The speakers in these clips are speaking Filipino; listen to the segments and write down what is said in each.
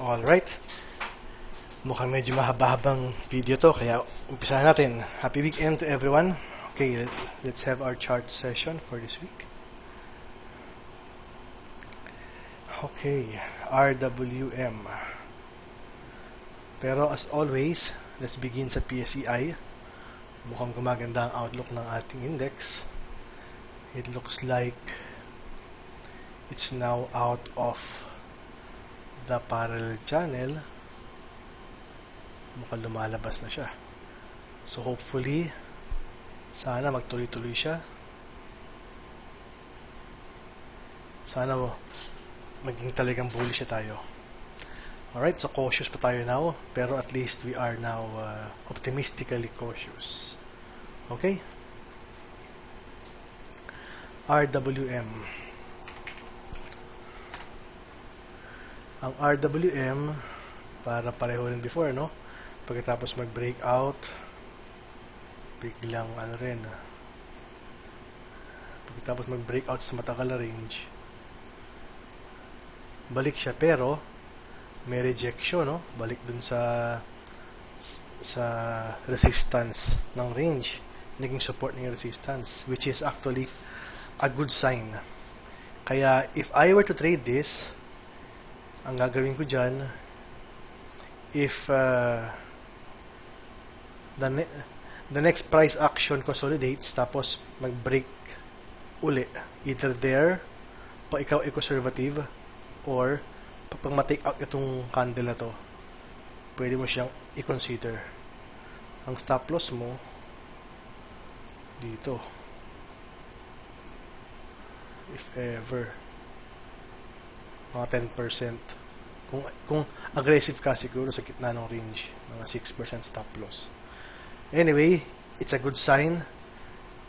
Alright. Mukhang medyo mahaba-habang video to, kaya umpisahan natin. Happy weekend to everyone. Okay, let's have our chart session for this week. Okay, RWM. Pero as always, let's begin sa PSEI. Mukhang gumaganda ang outlook ng ating index. It looks like it's now out of the parallel channel. Mukhang lumalabas na siya. So hopefully, sana magtuloy-tuloy siya. Sana maging talagang bullish tayo. Alright, so cautious pa tayo now, pero at least we are now optimistically cautious. Okay? RWM. Ang RWM, para pareho rin before, no? Pagkatapos mag-breakout, biglang pagkatapos mag-breakout sa matagal na range, balik siya, pero may rejection, no? Balik dun sa resistance ng range, naging support ng resistance, which is actually a good sign. Kaya if I were to trade this, ang gagawin ko dyan, if the next price action consolidates tapos mag-break uli, either there pa ikaw ay conservative, or pag ma-take out itong candle na to, pwede mo siyang i-consider. Ang stop loss mo dito, if ever, mga 10%. Kung aggressive ka, siguro sa gitna ng range, mga 6% stop loss. Anyway, it's a good sign.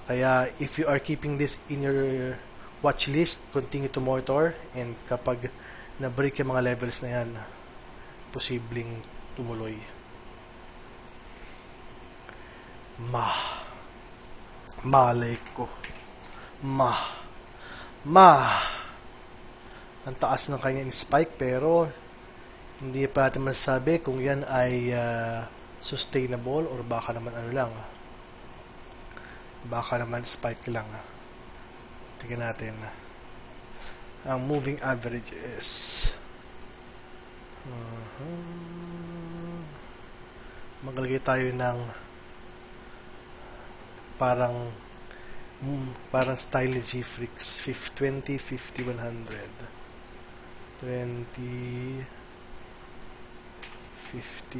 Kaya if you are keeping this in your watch list, continue to monitor, and kapag na-break yung mga levels na yan, posibleng tumuloy. Malay ko. Ang taas ng kanyang spike, pero hindi pa natin masasabi kung yan ay sustainable or baka naman baka naman spike lang. Tingnan natin ang moving averages. Maglalagay tayo ng parang style ni G-Freaks, 20, 50, 100. 20, 50,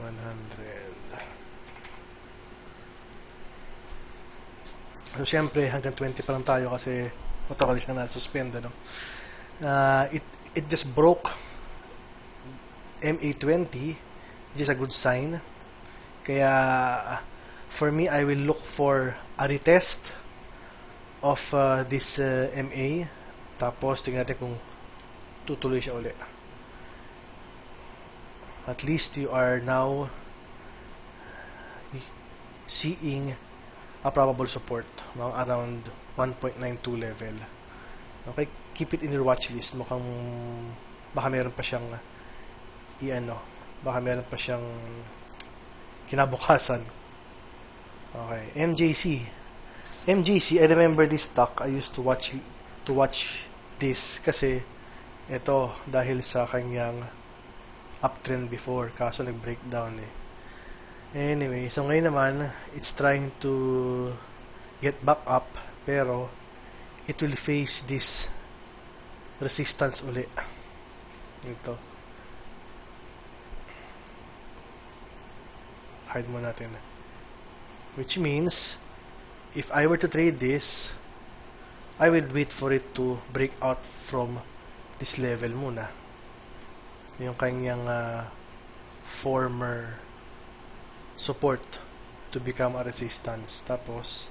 100. So, syempre, hanggang 20 pa lang tayo kasi matagal siya na-suspend, no? It just broke MA20, which is a good sign. Kaya, for me, I will look for a retest of this MA. Tapos, tingnan natin kung tutuloy siya uli. At least you are now seeing a probable support, mga around 1.92 level. Okay, keep it in your watch list. Mukhang baka meron pa siyang kinabukasan. Okay, MJC, I remember this stock. I used to watch this kasi ito dahil sa kanyang uptrend before, kaso nag-breakdown eh. Anyway, so ngayon naman it's trying to get back up, pero it will face this resistance uli. Ito, hide mo natin, which means if I were to trade this, I will wait for it to break out from this level muna, yung kanyang former support, to become a resistance, tapos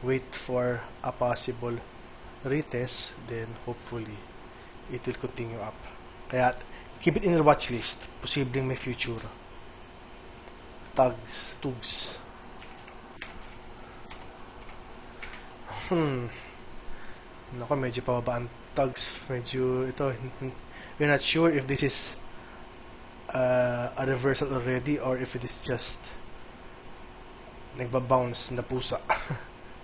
wait for a possible retest, then hopefully it will continue up. Kaya keep it in your watch list, posibleng may future tugs. Nako, medyo pababa ang stocks, medyo ito, we're not sure if this is a reversal already or if it is just nagbabounce na pusa.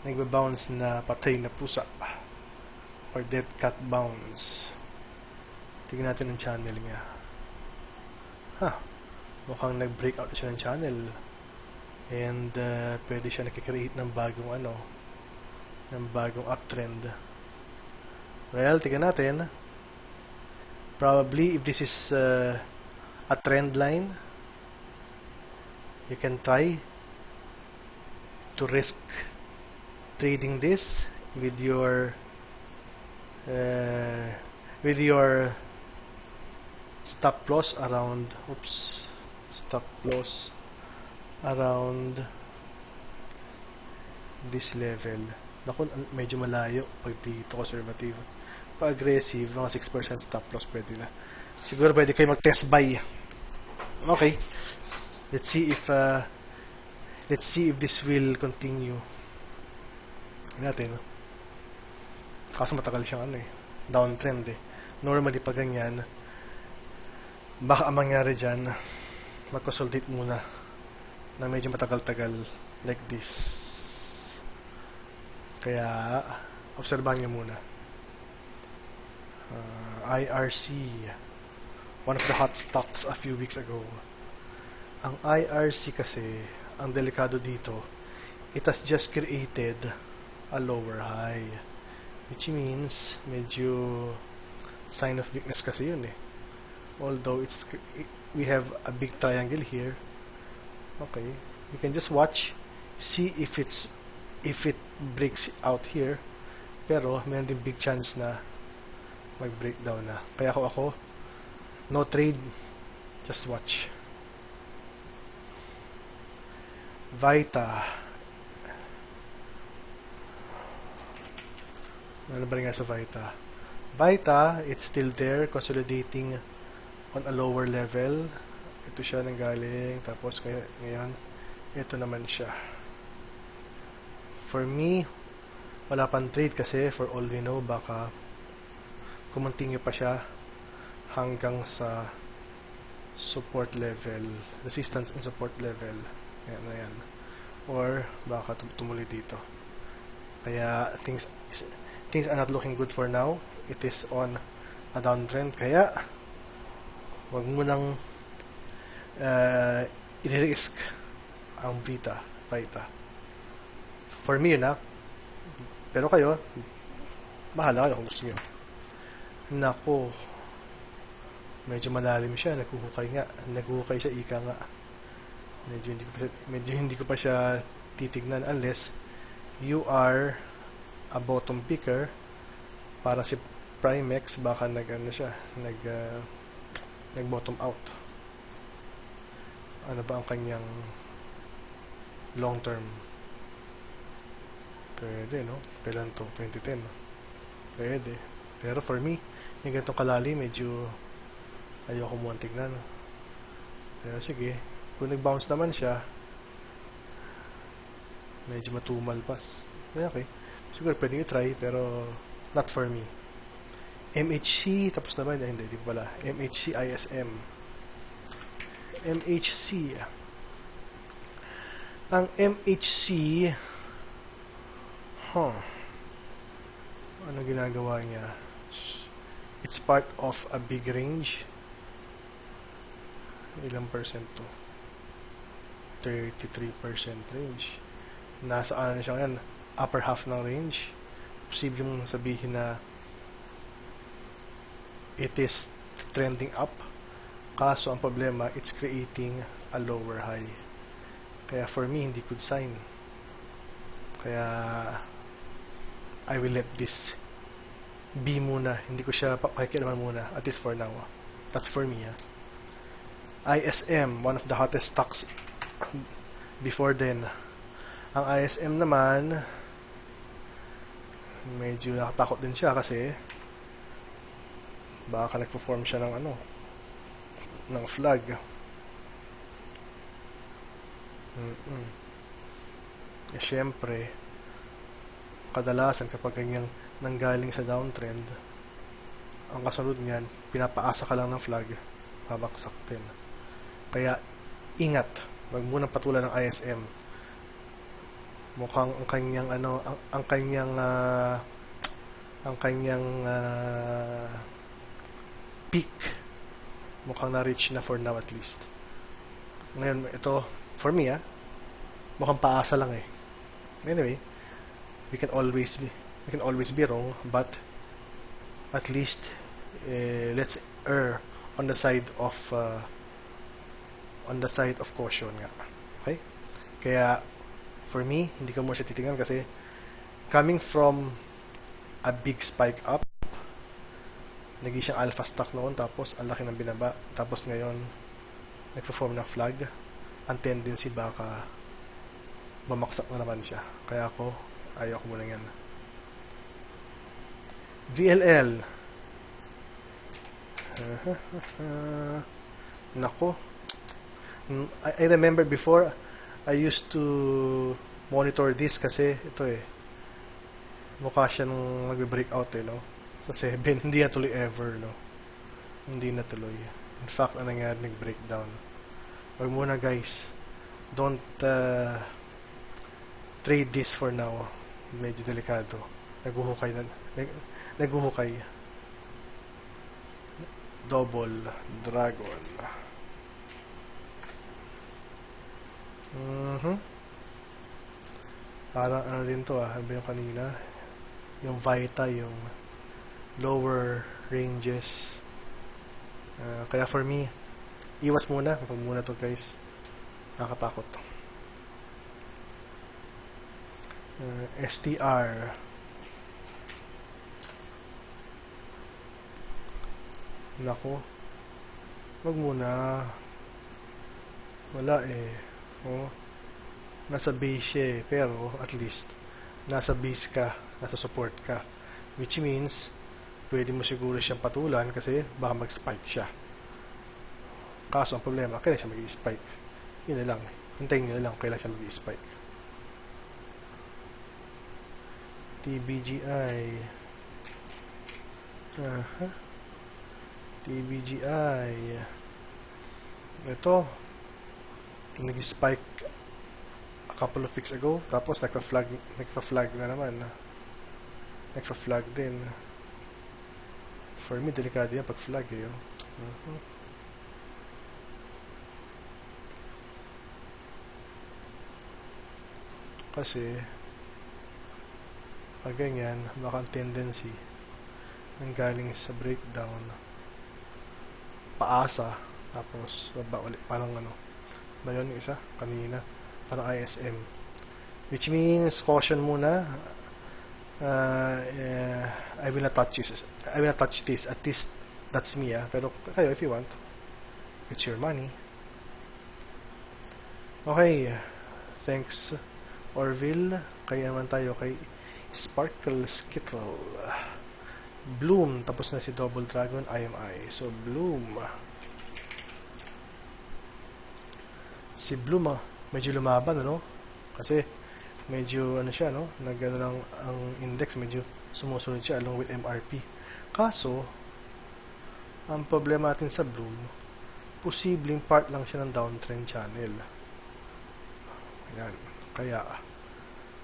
Nagbabounce na patay na pusa or dead cat bounce. Tingnan natin ang channel niya. Mukhang nag-break out siya ng channel and pwede siya nakikreate ng bagong ng bagong uptrend. Well, tingnan natin. Probably if this is a trend line, you can try to risk trading this with your stop loss around this level. Naku, medyo malayo pag dito conservative. Pag aggressive, mga 6% stop loss pwede na. Siguro pwede kayo mag-test buy. Okay. Let's see if this will continue. Natin. Kaso matagal siyang downtrend Normally pag ganyan, baka ang mangyari dyan, mag-consolidate muna na medyo matagal-tagal like this. Kaya, obserbahan nyo muna. IRC, one of the hot stocks a few weeks ago. Ang IRC kasi, ang delikado dito, it has just created a lower high, which means medyo sign of weakness kasi yun although we have a big triangle here. Okay, you can just watch, see if it breaks out here, pero meron din big chance na mag-breakdown na. Kaya ako no trade, just watch. Vita, ano ba rin nga sa Vita? Vita, it's still there, consolidating on a lower level. Ito siya nanggaling, tapos ngayon ito naman siya. For me, wala pang trade kasi for all we know, baka kumontinue pa siya hanggang sa support level, resistance and support level. Ayan. Or baka tumuloy dito. Kaya things are not looking good for now. It is on a downtrend. Kaya wag mo nang i-risk ang Vita. For me yun pero kayo, bahala kayo kung gusto nyo. Nako, medyo malalim siya, naghuhukay siya, ika nga. Medyo hindi ko pa siya titignan unless you are a bottom picker. Para si Primex, baka nag bottom out. Ano ba ang kanyang long term? Pwede, no? Kailan to? 2010. Pwede. Pero for me, yung ganitong kalali, medyo ayoko muna tignan. Pero sige, kung nag-bounce naman siya, medyo matumal pas. Okay. Siguro pwedeng i-try, pero not for me. MHC, tapos na ba? Hindi pala. MHC ISM. MHC. Ang MHC, ano ginagawa niya? It's part of a big range. Ilang percent to? 33% range. Nasa ano siya ngayon? Upper half ng range. Posible mong sabihin na it is trending up. Kaso ang problema, it's creating a lower high. Kaya for me, hindi good sign. Kaya I will let this be muna. Hindi ko siya pakikialaman muna, at least for now. That's for me. ISM, one of the hottest stocks before then. Ang ISM naman, medyo nakatakot din siya kasi baka nagpo-form siya ng ng flag. Syempre, kadalasan kapag ganyang nanggaling sa downtrend, ang kasunod niyan, pinapaasa ka lang ng flag, babaksak din. Kaya, ingat. Wag munang patulan ng ISM. Mukhang ang kanyang peak mukhang na-reach na for now at least. Ngayon, ito, for me, mukhang paasa lang eh. Anyway, we can always be wrong, but at least let's err on the side of caution nga. Okay? Kaya for me, hindi ko mo siya titingnan kasi coming from a big spike up, naging siyang alpha stock noon, tapos ang laki ng binaba, tapos ngayon nagpo-form na flag, ang tendency baka bumaksak na naman siya. Kaya ayaw ko muna yan. VLL. Nako. I remember before, I used to monitor this kasi ito mukha siya nung nag-breakout no? Sa 7, hindi na tuloy ever, no? Hindi na tuloy. In fact, ang nangyari, nag-breakdown. Huwag muna guys, don't trade this for now. Medyo delikado. Naghuhukay. Double dragon. Parang ano din to ano ba yung kanina? Yung Vita, yung lower ranges. Kaya for me, iwas muna. Huwag muna to guys. Nakakatakot to. STR. Nako. Huwag muna. Wala nasa base siya pero at least nasa base ka, nasa support ka, which means pwede mo siguro siyang patulan kasi baka mag-spike siya. Kaso ang problema, kailan siya mag-spike? Yun na lang, hintayin nyo na lang kailan siya mag-spike. TBGI. TBGI. Ito nag-spike a couple of weeks ago, tapos nagpa-flag na naman. Nagpa-flag din. For me, delikado yan pag flag Kasi pag ganyan, baka ang tendency nanggaling sa breakdown, paasa, tapos baba ulit, parang ba yun yung isa? Kanina parang ISM, which means caution muna. I will not touch this. At least that's me pero kayo if you want, it's your money. Okay, thanks Orville. Kaya naman tayo kay Sparkle Skittle. Bloom, tapos na si Double Dragon IMI. So Bloom, si Bloom medyo lumaban kasi medyo siya lang ang index, medyo sumusunod siya along with MRP. Kaso ang problema natin sa Bloom, posibleng part lang siya ng downtrend channel. Ayan, kaya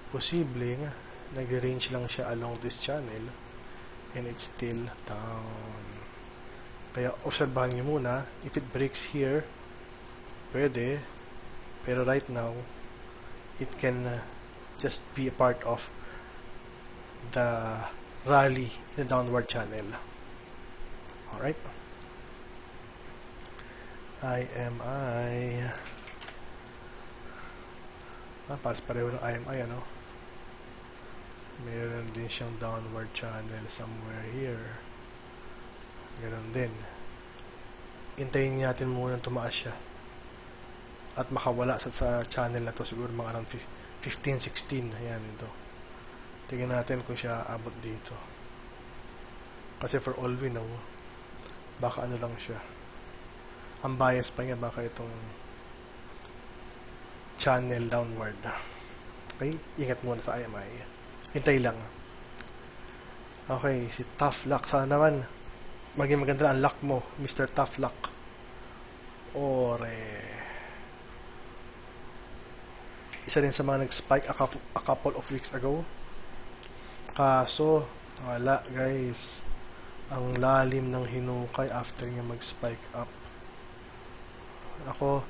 posibleng nag-range lang siya along this channel and it's still down. Kaya obserbahan niyo muna, if it breaks here pwede, pero right now it can just be a part of the rally in the downward channel. Alright, IMI, pares pareho ng IMI meron din siyang downward channel somewhere here, ganoon din. Hintayin natin muna tumaas siya at makawala sa channel na to, siguro mga around 15-16. Ayan ito. Tingnan natin kung siya abot dito. Kasi for all we know, baka lang siya. Ang bias pa niya, baka itong channel downward. Okay? Ingat muna sa IMI. Hintay lang. Okay, si Tough Luck. Sana naman maging maganda ang luck mo, Mr. Tough Luck. Isa rin sa mga nag-spike a couple of weeks ago. Kaso, wala guys. Ang lalim ng hinukay after niya mag-spike up. Ako,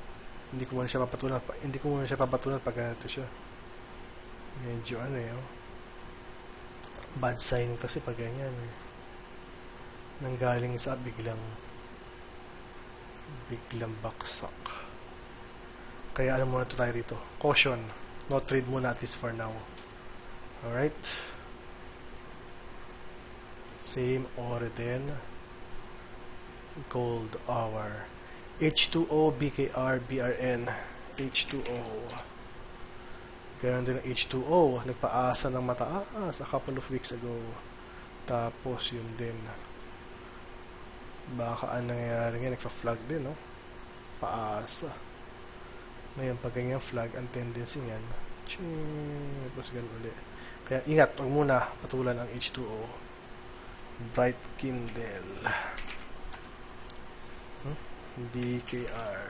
hindi ko muna siya papatulan pag ganito siya. Medyo bad sign kasi pag ganyan nanggaling sa biglang baksak. Kaya muna ito tayo rito. Caution. No trade muna at least for now. Alright. Same ore din. Gold hour. H2O, BKR, BRN. H2O. Ganyan din ang H2O. Nagpaasa ng mataas a couple of weeks ago. Tapos yun din. Baka anong nangyayari nga, nagpa-flag din, no? Paasa. Ngayon, pag ganyan flag, ang tendency niyan, tapos ganun ulit. Kaya ingat, huwag muna patulan ang H2O. Bright Kindle. BKR.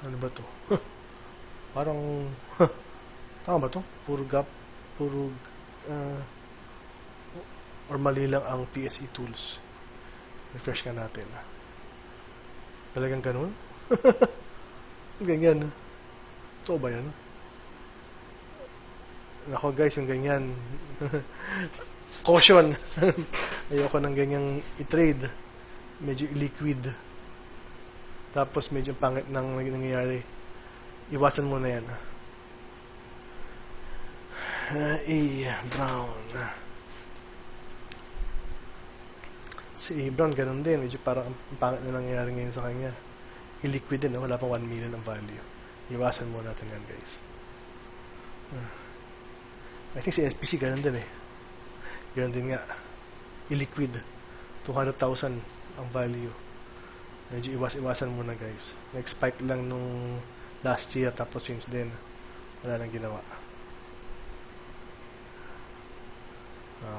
Ano ba to? Parang, tama ba to? Or mali lang ang PSE tools. Refresh ka natin. Talagang ganun? Ganyan. Ito ba yan? Nako guys, yung ganyan. Caution! Ayoko ng ganyang i-trade. Medyo illiquid. Tapos medyo pangit ng nangyayari. Iwasan mo na yan. Brown. Si Brown ganun din. Medyo parang pangit na nangyayari ngayon sa kanya. Illiquid din. Wala pang 1 million ang value. Iwasan mo natin yan guys. I think si SPC ganun din eh. Ganun din nga. Illiquid. 200,000 ang value. Medyo iwasan muna guys. Nag-spike lang nung last year tapos since then wala nang ginawa.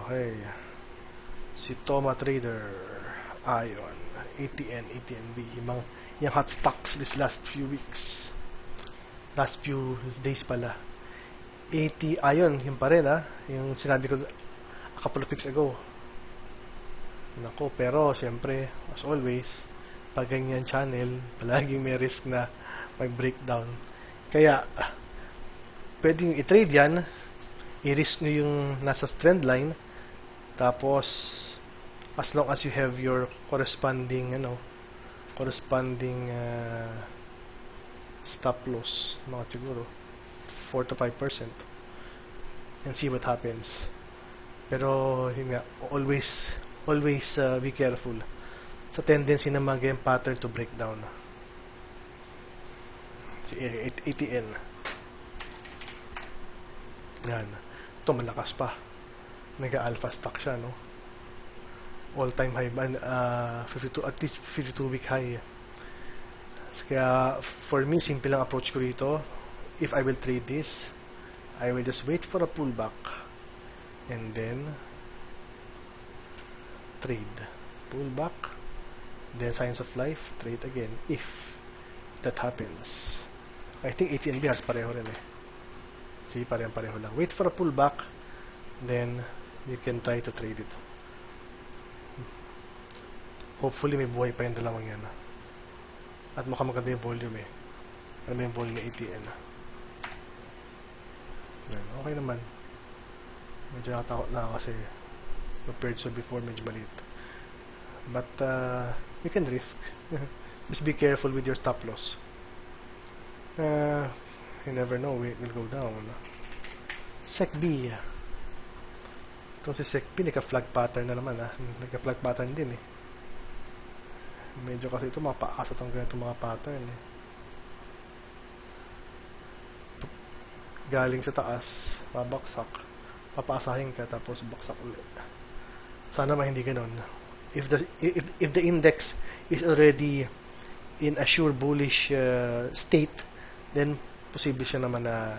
Okay. Si Toma Trader, Ion, ATN, ATNB, yung hot stocks this last few weeks. Last few days pala. Ion, yun pa rin yung sinabi ko a couple of weeks ago. Nako, pero siyempre, as always, pag ganyan channel, palaging may risk na mag-breakdown. Kaya, pwedeng i-trade yan, i-risk nyo yung nasa trend line, tapos, as long as you have your corresponding stop loss, mga siguro 4 to 5%, and see what happens. Pero yun nga, always be careful sa tendency ng mga game pattern to break down. Si ATN yan, ito malakas pa, nag-alpha stock siya, no? All time high, 52, at least 52 week high. Kaya for me, simple lang approach ko rito. If I will trade this, I will just wait for a pullback and then trade. Pullback, then signs of life, trade again if that happens. I think ATNB has pareho rin eh. See, pareho lang. Wait for a pullback, then you can try to trade it. Hopefully may buhay pa yung dalawang yan. At mukhang maganda yung volume eh. Ano ba yung volume ng ATN? Okay naman. Medyo nakatakot na kasi compared to before, medyo maliit. But you can risk. Just be careful with your stop loss. You never know, it will go down. SECB. Itong si SECB, naka-flag pattern na naman naka-flag pattern din eh. Medyo kasi ito mapaasa itong ganito mga pattern eh. Galing sa taas, babaksak, papaasahin ka tapos baksak ulit. Sana hindi ganon. If the index is already in a sure bullish state, then posible siya naman na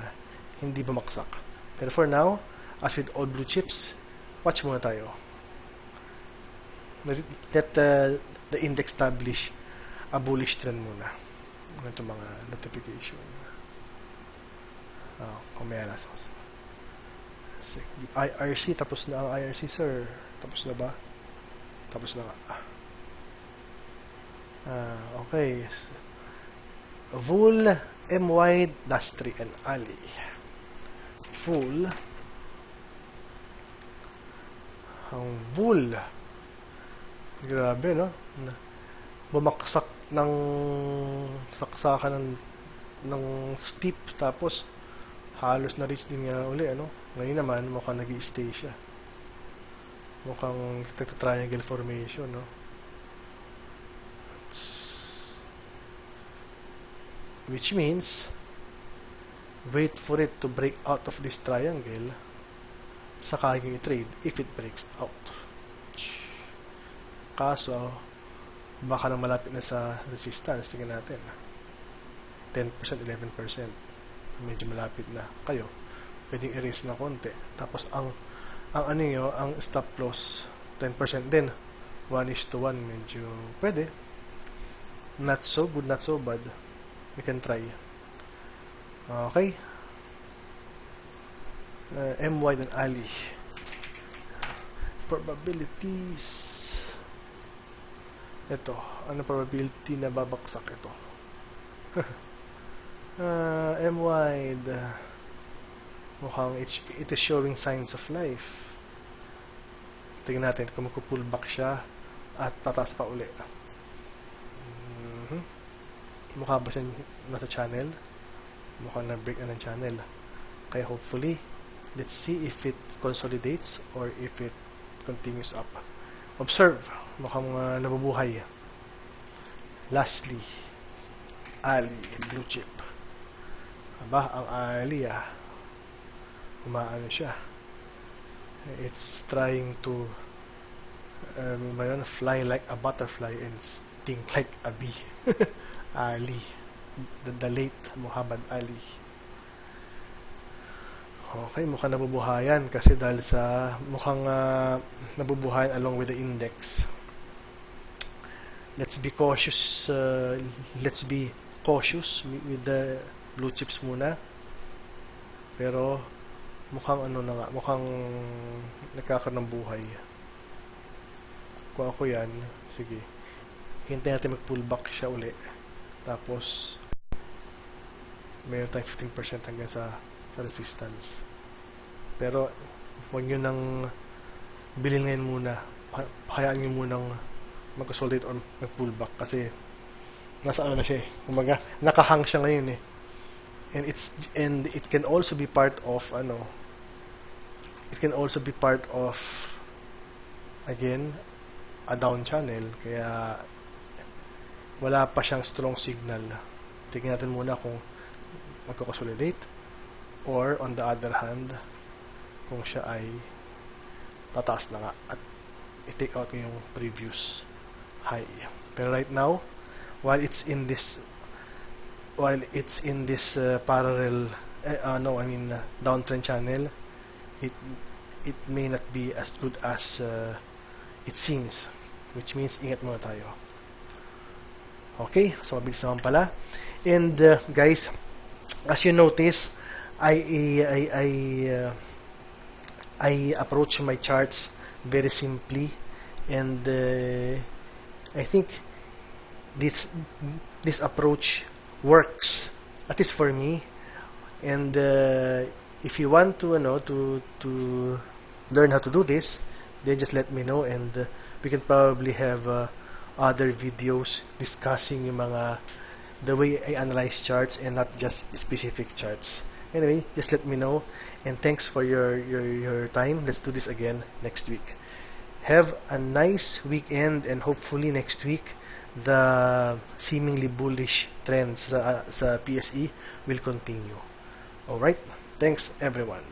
hindi bumaksak. Pero for now, as with all blue chips, watch muna tayo. Let the index establish a bullish trend muna. Ito mga notification. Kumaya na. IRC, tapos na ang IRC, sir. Tapos na ba? Tapos na nga. Okay. Wool, M-Wide, Dastry, and Ali. Wool. Ang Wool. Grabe, no? Bumaksak ng saksakan ng steep, tapos halos na-reach din nga uli, ano? Ngayon naman, mukhang nag-i-stay siya. Mukhang triangle formation, no? Which means, wait for it to break out of this triangle, saka yung i-trade if it breaks out. Kaso, baka nang malapit na sa resistance. Tingnan natin. 10%, 11%. Medyo malapit na. Kayo, pwedeng erase na konti. Tapos, ang ano nyo, ang stop loss, 10% din. 1:1. Medyo pwede. Not so good, not so bad. You can try. Okay. M-Wide and Ali. Probabilities. Ito, ano probability na babaksak ito? M-Wide. Mukhang it is showing signs of life. Tingnan natin kung magpupullback siya at tataas pa uli. Mukha ba siya nasa channel? Mukhang na-break na ng channel. Kaya hopefully, let's see if it consolidates or if it continues up. Observe. Mukhang nabubuhay. Lastly, Ali, blue chip. Aba, ang Ali umaano siya. It's trying to fly like a butterfly and sting like a bee. Ali. The late Muhammad Ali. Okay, mukhang nabubuhayan kasi dahil sa mukhang nabubuhayan along with the index. Let's be cautious. Let's be cautious with the blue chips muna. Pero mukhang ano na nga, mukhang nagkakaroon ng buhay. Kung ako yan, sige. Hintayin natin mag-pullback siya uli. Tapos mayroon tayong 15% hanggang sa resistance. Pero huwag nyo nang bilhin ngayon muna. Hayaan nyo munang mag-consolidate or mag-pullback kasi nasa ano na siya eh. Kumaga, nakahang siya ngayon eh. And it can also be part of again a down channel, kaya wala pa siyang strong signal. Tingnan natin muna kung magko-consolidate or on the other hand kung siya ay tataas na nga at i-take out yung previous high. Pero right now, while it's in this parallel downtrend channel, it may not be as good as it seems, which means ingat muna tayo. Okay, so mabilis naman pala. And guys, as you notice, I approach my charts very simply, and I think this approach works, at least for me. And if you want to learn how to do this, then just let me know, and we can probably have other videos discussing the way I analyze charts and not just specific charts. Anyway, just let me know, and thanks for your time. Let's do this again next week. Have a nice weekend, and hopefully next week the seemingly bullish trends sa PSE will continue. Alright, thanks everyone.